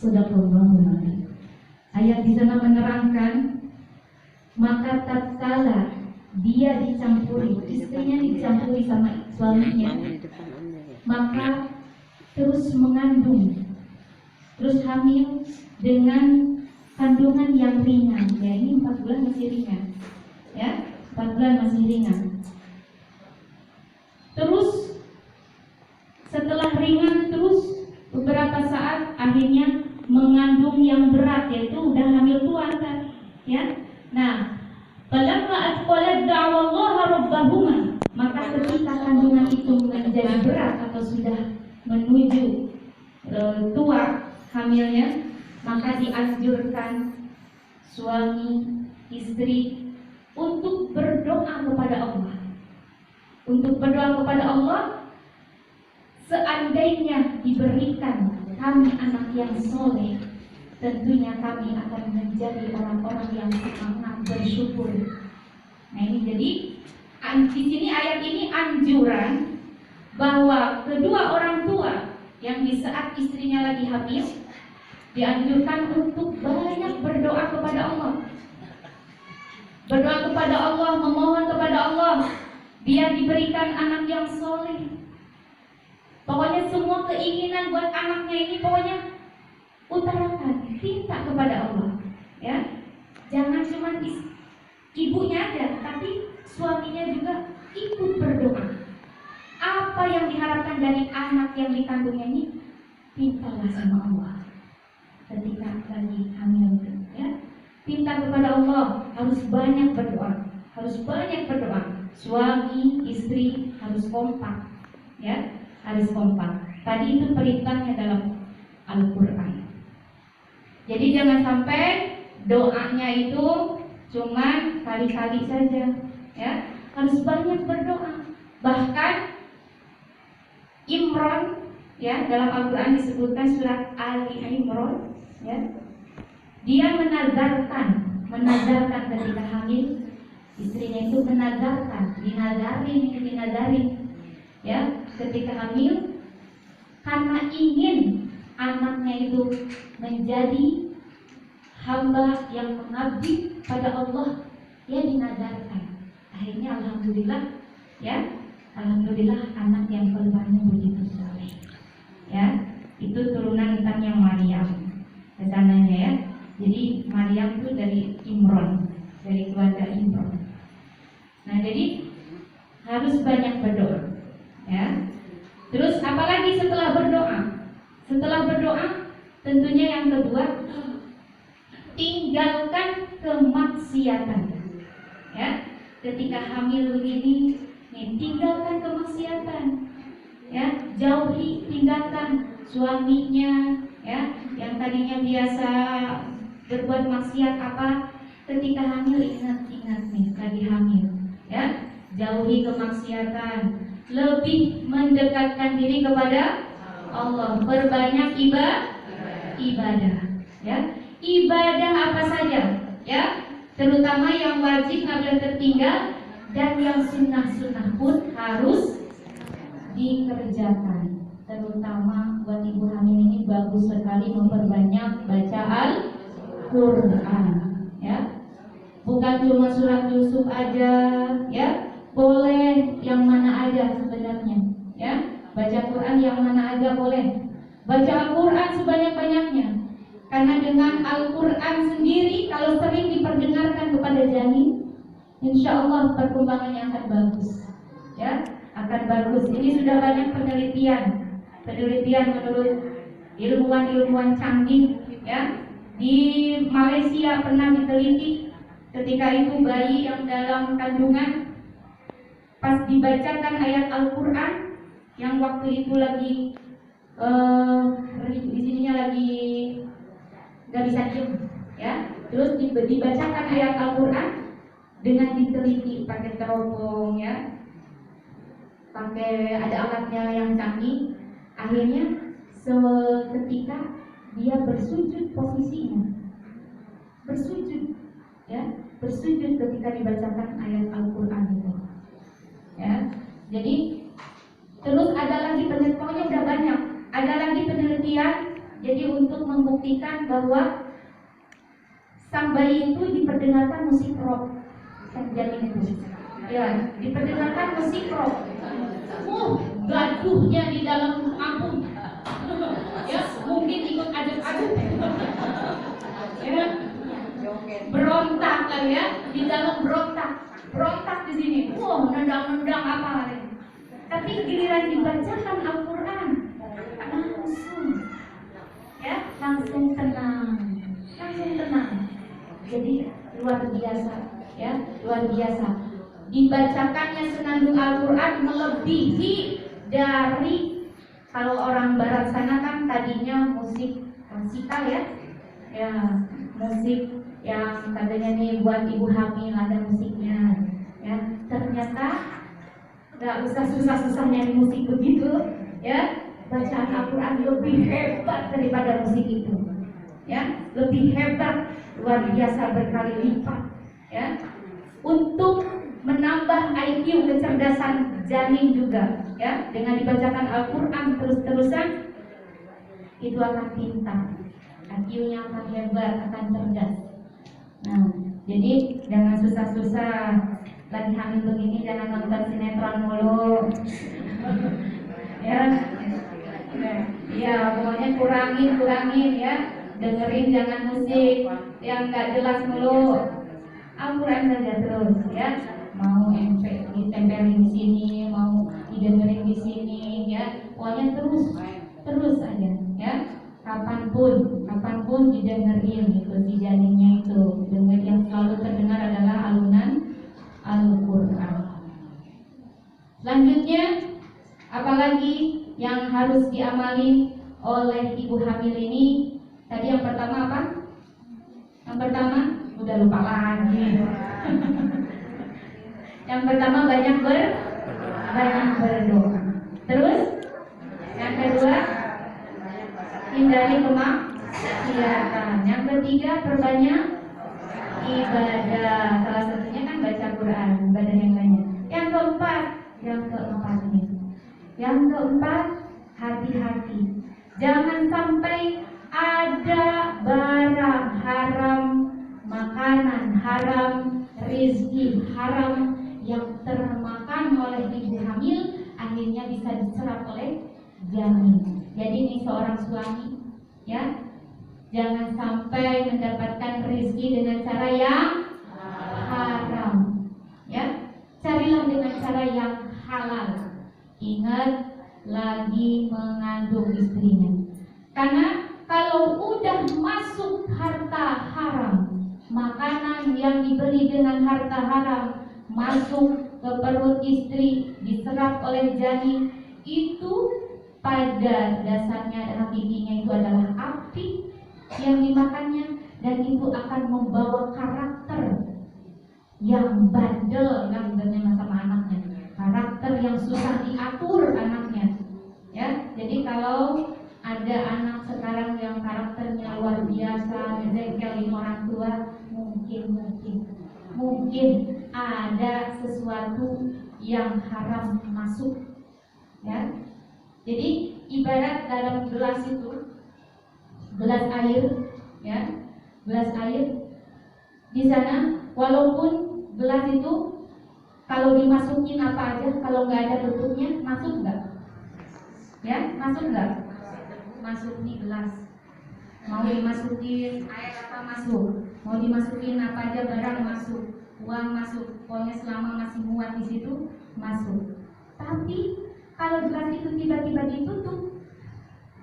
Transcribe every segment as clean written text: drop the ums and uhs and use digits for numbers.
Shadaqallahul adzim. Ayat di sana menerangkan, maka tatkala dia dicampuri, istrinya dicampuri sama suaminya, maka terus mengandung, terus hamil dengan kandungan yang ringan. Ya, ini 4 bulan masih ringan. Ya, 4 bulan masih ringan. Terus setelah ringan, terus beberapa saat akhirnya mengandung yang berat, yaitu udah hamil tua kan, ya. Nah, falamma atqalat da'wallaha rabbahuma, maka ketika kandungan itu menjadi berat atau sudah menuju tua hamilnya, maka dianjurkan suami istri untuk berdoa kepada Allah. Untuk berdoa kepada Allah, seandainya diberikan kami anak yang soleh, tentunya kami akan menjadi orang-orang yang sangat bersyukur. Nah, ini jadi di sini ayat ini anjuran bahwa kedua orang tua yang di saat istrinya lagi hamil dianjurkan untuk banyak berdoa kepada Allah. Berdoa kepada Allah, memohon kepada Allah biar diberikan anak yang soleh. Pokoknya semua keinginan buat anaknya ini pokoknya utarakan, minta kepada Allah, ya. Jangan cuma ibunya aja, tapi suaminya juga ikut berdoa. Apa yang diharapkan dari anak yang dikandungnya ini, mintalah sama Allah. Ketika lagi hamil, ya, minta kepada Allah, harus banyak berdoa, harus banyak berdoa. Suami, istri harus kompak, ya. Harus kompak. Tadi itu perintahnya dalam Al-Quran. Jadi jangan sampai doanya itu cuman kali-kali saja, ya. Harus banyak berdoa. Bahkan Imran, ya, dalam Al-Quran disebutkan surat Ali Imran, ya. Dia menazarkan ketika hamil, istrinya itu dinadarin, ya, ketika hamil, karena ingin anaknya itu menjadi hamba yang mengabdi pada Allah, ya, dinadarkan. Akhirnya alhamdulillah, ya, alhamdulillah anak yang korbannya begitu soleh, ya. Itu turunan yang Maryam kesananya, ya. Jadi Maryam itu dari Imran, dari keluarga Imran. Nah, jadi harus banyak berdoa, ya. Terus apalagi setelah berdoa? Setelah berdoa, tentunya yang kedua, tinggalkan kemaksiatan, ya. Ketika hamil begini, tinggalkan kemaksiatan, ya. Jauhi, tinggalkan suaminya, ya, yang tadinya biasa berbuat maksiat apa, ketika hamil ingat nih, lagi hamil, ya. Jauhi kemaksiatan, lebih mendekatkan diri kepada Allah, perbanyak ibadah, ya. Ibadah apa saja, ya, terutama yang wajib nggak boleh tertinggal, dan yang sunnah-sunnah pun harus dikerjakan. Terutama buat ibu hamil ini bagus sekali memperbanyak baca Al-Quran, ya. Bukan cuma surat Yusuf aja, ya. Boleh yang mana aja sebenarnya, ya. Baca Quran yang mana aja boleh. Baca Al-Quran sebanyak-banyaknya. Karena dengan Al-Quran sendiri, kalau sering diperdengarkan kepada janin, insya Allah perkembangannya akan bagus, ya, akan bagus. Ini sudah banyak penelitian menurut ilmuwan canggih, ya. Di Malaysia pernah diteliti, ketika itu bayi yang dalam kandungan, pas dibacakan ayat Al-Quran, yang waktu itu lagi di sininya lagi nggak bisa diem, ya. Terus dibacakan ayat Al-Quran dengan diteliti pakai teropong, ya, pakai ada alatnya yang canggih. Akhirnya seketika dia bersujud posisinya, bersujud ketika dibacakan ayat Al-Quran itu, ya. Jadi terus ada lagi penelitian, pokoknya udah banyak, ada lagi penelitian Jadi untuk membuktikan bahwa sang bayi itu diperdengarkan musik rock, sang janin itu, ya, diperdengarkan musik rock. Gaduhnya di dalam kampung, ya, mungkin ikut aduk-aduk, ya, berontak kali ya, di dalam berontak di sini, nendang-nendang apa lagi. Tapi giliran dibacakan Al-Quran, langsung tenang. Jadi luar biasa, ya, luar biasa. Dibacakannya senandung Al-Quran melebihi dari, kalau orang barat sana kan tadinya musik klasikal, ya, musik yang katanya nih buat ibu hamil ada musiknya, ya. Ternyata nggak usah susah-susah nyari musik begitu, ya. Bacaan Al-Quran lebih hebat daripada musik itu, ya, lebih hebat, luar biasa berkali lipat, ya. Untuk menambah IQ kecerdasan janin juga, ya, dengan dibacakan Al-Quran terus-terusan itu akan pintar, IQ-nya akan hebat, akan cerdas. Nah, jadi jangan susah-susah lagi hamil begini, jangan nonton sinetron mulu. Ya, pokoknya kurangin ya. Dengerin jangan musik yang nggak jelas mulu. Al-Quran saja terus, ya. Mau ditempelin di sini, mau didengerin di sini, ya. Pokoknya terus aja, ya. Kapanpun didengerin itu si janinnya itu. Yang selalu terdengar adalah alunan Al-Quran. Selanjutnya, apalagi yang harus diamali oleh ibu hamil ini? Tadi yang pertama apa? Yang pertama udah lupa lagi. Yang pertama banyak berdoa. Terus yang kedua hindari kemaksiatan. Yang ketiga perbanyak ibadah. Salah satunya kan baca Quran, ibadah yang lainnya. Yang keempat hati-hati. Jangan sampai ada barang haram, makanan haram, rezeki haram yang termakan oleh ibu hamil, akhirnya bisa diserap oleh janin. Jadi ini seorang suami, ya, jangan sampai mendapatkan rezeki dengan cara yang haram, ya. Carilah dengan cara yang halal. Ingat, lagi mengandung istrinya. Karena kalau udah masuk harta haram, makanan yang dibeli dengan harta haram masuk ke perut istri, diserap oleh janin, itu pada dasarnya dan hakikatnya itu adalah api yang dimakannya, dan itu akan membawa karakter yang bandel, yang dengan sama anaknya, karakter yang susah diatur anaknya, ya. Jadi kalau ada anak sekarang yang karakternya luar biasa, jengkelin orang tua, mungkin ada sesuatu yang haram masuk, ya. Jadi ibarat dalam gelas itu, gelas air, ya, gelas air di sana, walaupun gelas itu kalau dimasukin apa aja, kalau nggak ada tutupnya, masuk nggak? Ya, masuk nggak? Masuk nih gelas. Mau dimasukin air apa masuk? Mau dimasukin apa aja barang masuk, uang masuk. Pokoknya selama masih muat di situ masuk. Tapi kalau gelas itu tiba-tiba ditutup,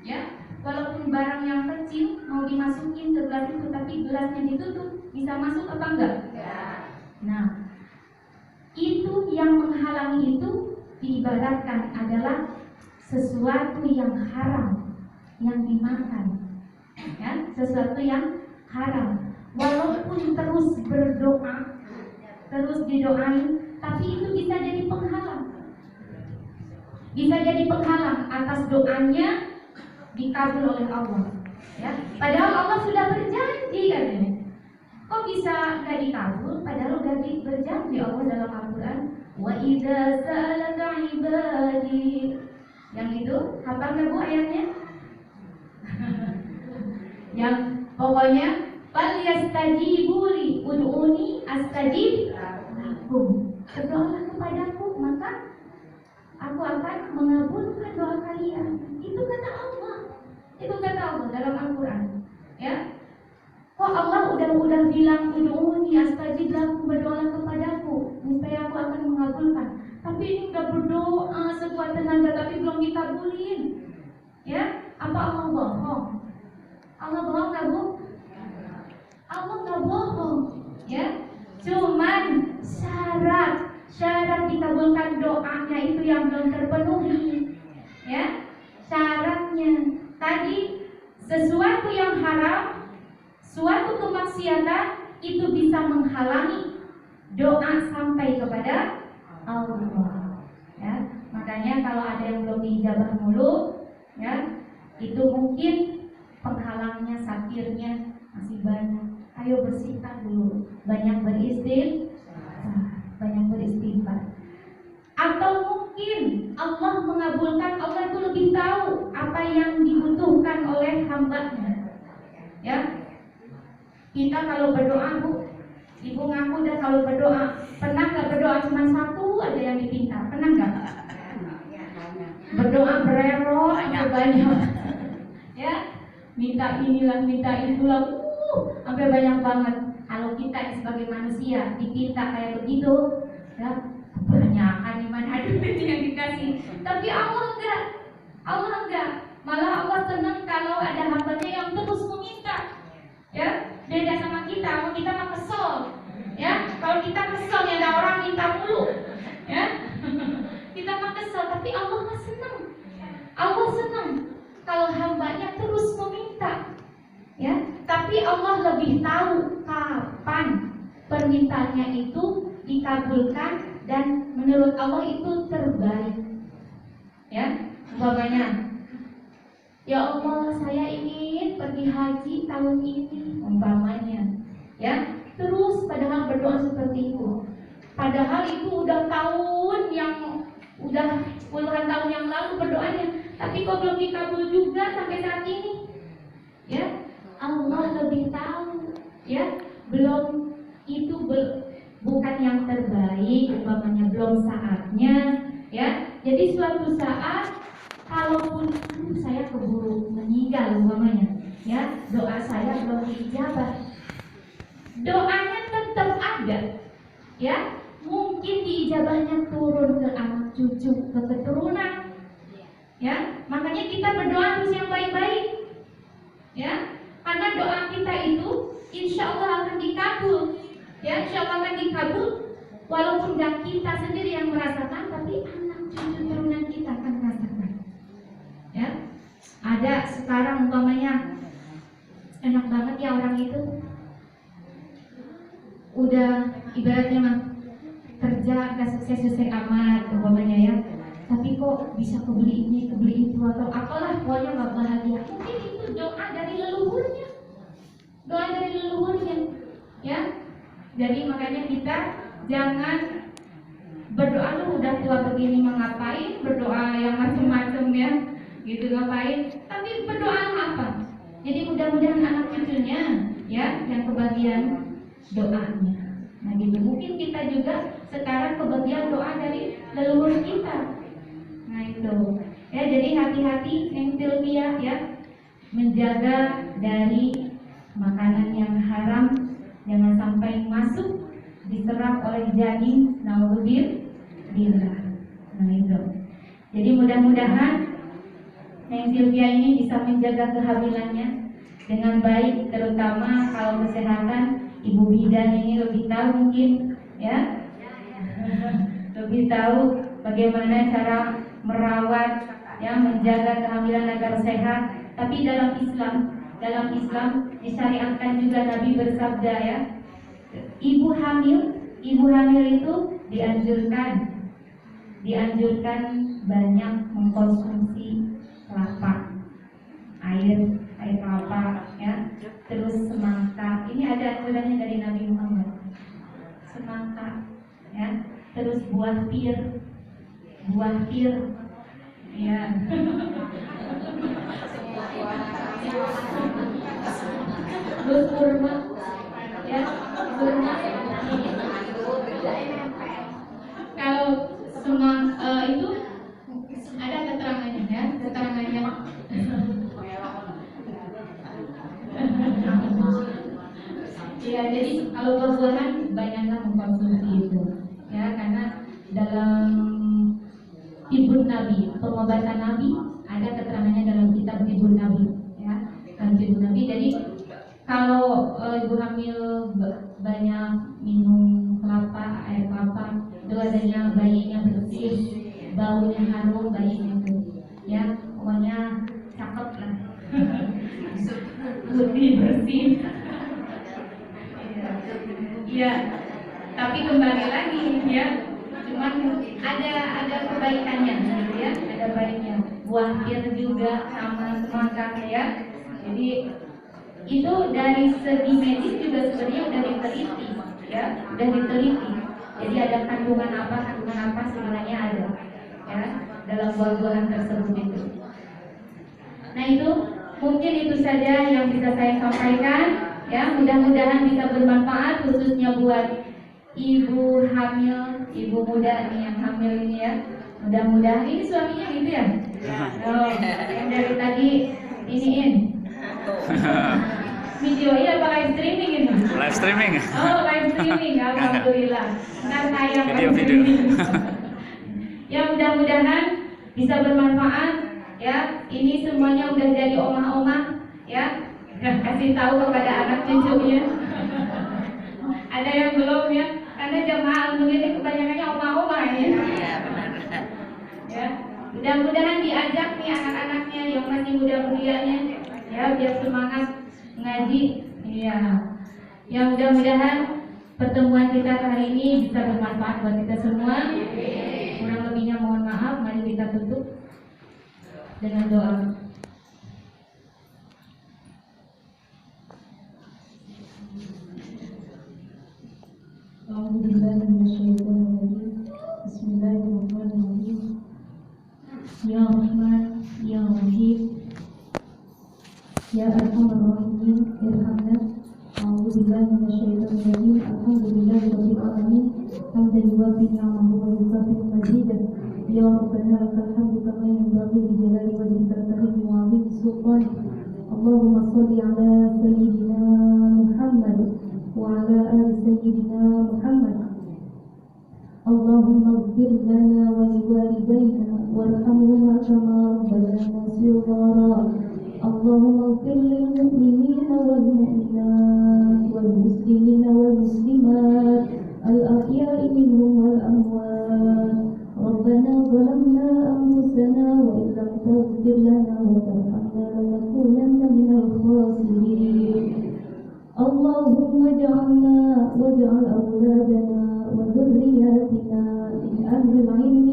ya, walaupun barang yang kecil mau dimasukin ke gelas itu, tapi gelasnya ditutup, bisa masuk apa enggak? Ya. Nah, itu yang menghalangi itu diibaratkan adalah sesuatu yang haram yang dimakan, ya, sesuatu yang haram. Walaupun terus berdoa, terus didoain, tapi itu bisa jadi penghalang. Bisa jadi penghalang atas doanya dikabul oleh Allah, ya. Padahal Allah sudah berjanji katanya. Kok bisa nggak dikabul? Padahal udah berjanji Allah dalam Al-Quran. Wa idza sa'alaka ibadi. Yang itu, hafal nggak Bu ayatnya? Yang pokoknya fal yastajibu li ud'uni astajib lakum. Berdoalah kepadaku maka aku akan mengabulkan doa kalian. Itu kata Allah. Itu kata Allah dalam Al-Quran. Ya. Kok Allah udah bilang ud'uni astajib lakum, berdoalah kepadaku, niscaya aku akan mengabulkan. Tapi ini udah berdoa sekuat tenaga tapi belum dikabulin. Ya, apa Allah bohong? Allah bohong nggak Bu? Allah nggak bohong. Ya, cuman syarat dikabulkan doanya itu yang belum terpenuhi. Ya, syaratnya tadi sesuatu yang haram, suatu kemaksiatan itu bisa menghalangi doa sampai kepada Allah. Ya, makanya kalau ada yang belum diijabah mulu, ya, itu mungkin penghalangnya, sakirnya masih banyak. Ayo bersihkan dulu, banyak beristighfar. Atau mungkin Allah mengabulkan, Allah itu lebih tahu apa yang dibutuhkan oleh hambanya. Ya, kita kalau berdoa Bu, Ibu ngaku dah kalau berdoa, pernah nggak berdoa cuma satu aja yang dipinta? Pernah nggak? Berdoa berero banyak. Ya, minta inilah, minta itulah, sampai banyak banget. Kalau kita sebagai manusia dipinta kayak begitu, ya kebanyakan gimana duit yang dikasih. Tapi Allah enggak. Malah Allah senang kalau ada hambanya yang terus meminta. Ya, beda sama kita mah kesel. Ya, kalau kita kesel ya ada orang minta mulu. Ya, kita mah kesel, tapi Allah mah senang. Allah senang kalau hambanya terus meminta. Ya, tapi Allah lebih tahu kapan permintaannya itu dikabulkan dan menurut Allah itu terbaik. Ya, umpamanya, ya Allah saya ingin pergi haji tahun ini, umpamanya, ya, terus padahal berdoa seperti itu. Padahal itu udah puluhan tahun yang lalu berdoanya, tapi kok belum dikabul juga sampai saat ini. Ya, Allah lebih tahu, ya, bukan yang terbaik, umpamanya belum saatnya, ya. Jadi suatu saat kalaupun saya keburu meninggal umpamanya, ya, doa saya belum diijabah, doanya tetap ada, ya. Mungkin diijabahnya turun ke anak cucu, ke keturunan, ya. Makanya kita berdoa terus yang baik-baik, ya. Karena doa kita itu insya Allah akan dikabul, ya, insya Allah akan dikabul. Walaupun gak kita sendiri yang merasakan, tapi anak cucu turunan kita akan merasakan. Ya, ada sekarang umpamanya enak banget ya orang itu udah ibaratnya mah kerja gak sukses-sukses amat umpamanya ya, tapi kok bisa kebeli ini, kebeli itu atau apalah, pokoknya gak bahagia. Mungkin itu doa dari leluhurnya, ya. Jadi makanya kita jangan berdoa lu udah tua begini mengapain, berdoa yang macam-macam ya, gitu ngapain? Tapi berdoa apa? Jadi mudah-mudahan anak cucunya ya yang kebagian doanya. Nah gitu, mungkin kita juga sekarang kebagian doa dari leluhur kita. Nah itu ya, jadi hati-hati Neng Sylvia ya, menjaga dari makanan yang haram, jangan sampai masuk diserap oleh janin, naudzubillah. Nah itu. Jadi mudah-mudahan Neng Sylvia ini bisa menjaga kehamilannya dengan baik, terutama kalau kesehatan. Ibu bidan ini lebih tahu mungkin ya, lebih tahu bagaimana cara merawat, ya, menjaga kehamilan agar sehat. Tapi dalam Islam disyariatkan juga, Nabi bersabda ya, ibu hamil itu dianjurkan banyak mengkonsumsi kelapa, air kelapa ya, terus semangka. Ini ada anjurannya dari Nabi Muhammad. Semangka ya, terus buah pir ya. terus kurma, ya kurma. Kalau itu ada keterangannya ya, keterangannya. Ya, jadi kalau buah-buahan banyaklah mengkonsumsi itu, ya karena dalam Tibbun Nabi, pengobatan Nabi, ada keterangannya dalam kitab Tibbun Nabi, ya, dalam Tibbun Nabi. Jadi kalau ibu hamil banyak minum kelapa, air kelapa, itu adanya bayinya bersih, baunya harum bayinya itu, ya, pokoknya cakep lah, putih bersih. Ya, tapi kembali lagi ya, cuman ada kebaikannya, gitu ya, ada baiknya. Buah pir juga sama semangka ya. Jadi itu dari segi medis juga sebenarnya udah diteliti, ya, udah diteliti. Jadi ada kandungan apa sebenarnya ada, ya, dalam buah-buahan tersebut itu. Nah itu mungkin itu saja yang bisa saya sampaikan. Ya, mudah-mudahan bisa bermanfaat khususnya buat ibu hamil, ibu muda nih yang hamil ini ya. Mudah-mudahan ini suaminya gitu ya. Oh, yang dari tadi iniin. Video ini apa live streaming ini? Live streaming. Oh, live streaming. Alhamdulillah. Ntar tayang video. Ya, mudah-mudahan bisa bermanfaat ya. Ini semuanya udah jadi omah-omah ya. Kasih tahu kepada anak cucunya. Ada yang belum ya, karena jemaah ini kebanyakannya oma-oma ya. Iya benar. Ya, mudah-mudahan diajak nih anak-anaknya yang masih muda-mudianya, ya biar semangat ngaji. Iya. Ya mudah-mudahan pertemuan kita kali ini bisa bermanfaat buat kita semua. Kurang lebihnya mohon maaf. Mari kita tutup dengan doa. Bismillahirrahmanirrahim. Ya Rahman, Ya Rahim, Ya Arhamar Rahimin, Irhamna. A'udzubillahi minasyaitonir rajim. Alhamdulillahirabbil alamin. Hamdan yuwafi ni'amahu wa yukafi mazidah. Ya Rabbana lakal hamdu kama yanbaghi li jalali wajhikal karim wa 'azimi sultanik. Allahumma shalli 'ala sayyidina Muhammad wa 'ala ali sayyidina Muhammad. Allahumma ighfir lana wa liwalidayna warhamhuma kama rabbayana shighara. Allahumma ighfir lil mu'minina wal mu'minat wal muslimina wal muslimat al ahya'i minhum wal amwat. Rabbana zalamna anfusana wa in lam taghfir lana wa tarhamna lanakunanna minal khasirin. Allahumma ij'alna waj'al awladana وذرياتنا من أهل العلم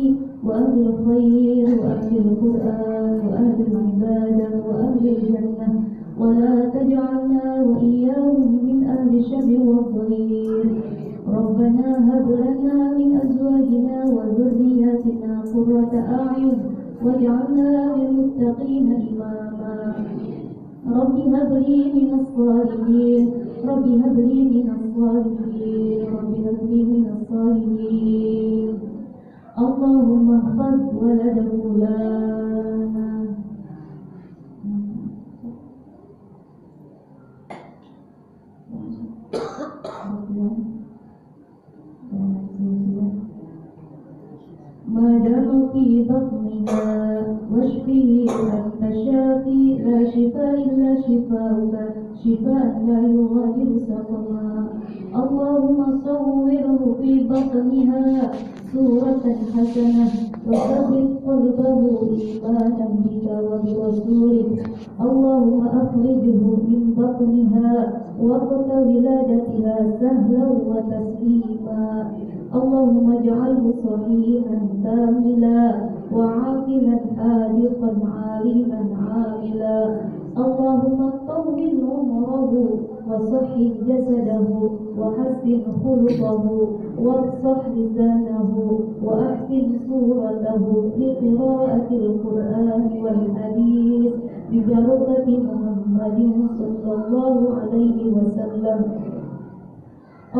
وأهل الخير وأهل القرآن وأهل العبادة وأهل الجنة ولا تجعلنا وإياهم من أهل الشر والضير. ربنا هب لنا من أزواجنا وذرياتنا قرة أعين واجعلنا للمتقين إماما. رب هب لي من الصالحين رب هب لي من الصالحين رب هب لي من الصالحين. اللهم احفظ ولد فلانا. ما دام في بطنها واشفه أنت الشافي لا شفاء إلا شفاؤك شفاء لا يغادر سقما. اللهم صوره في بطنها صورة حسنة وثبت قلبه إيمانا بك وبرسولك. اللهم أخرجه من بطنها وقت ولادتها سهلا وتسليما. اللهم اجعله صحيحا كاملا وعاقلا حالقا عالما عاملا. اللهم طول عمره وصحح جسده وحسن خلقه واصلح لسانه وأحسن صورته لقراءة القرآن والحديث ببركة محمد صلى الله عليه عليه وسلم.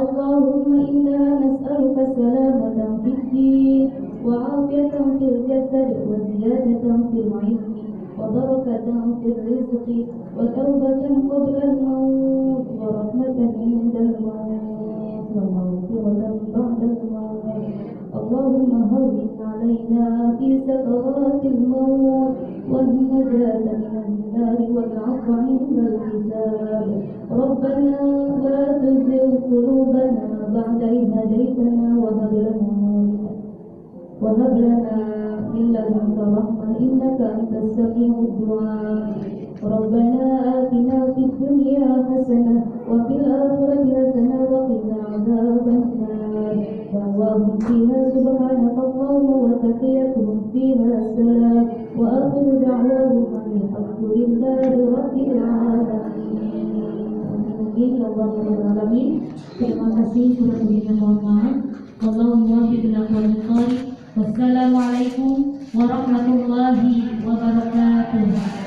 اللهم إنا نسألك سلامة في الدين وعافية في الجسد وزيادة في العلم وبركة في الرزق وتوبة قبل الموت ورحمة عند الموت ومغفرة بعد الموت. اللهم هون علينا في سكرات الموت والنجاة من النار والعفو عند الحساب. ربنا لا تزغ قلوبنا بعد إذ هديتنا وهب لنا من لدنك رحمة إنك أنت السميع الدعاء. ربنا آتنا في الدنيا حسنة وفي الآخرة حسنة وقنا عذاب النار. دعواهم فيها سبحانك اللهم وتحيتهم فيها سلام وآخر دعواهم أن الحمد لله رب العالمين. Terima kasih, kurang lebihnya mohon maaf. Wallahu muwaffiq ila aqwamit thoriq. Wassalamualaikum warahmatullahi wabarakatuh.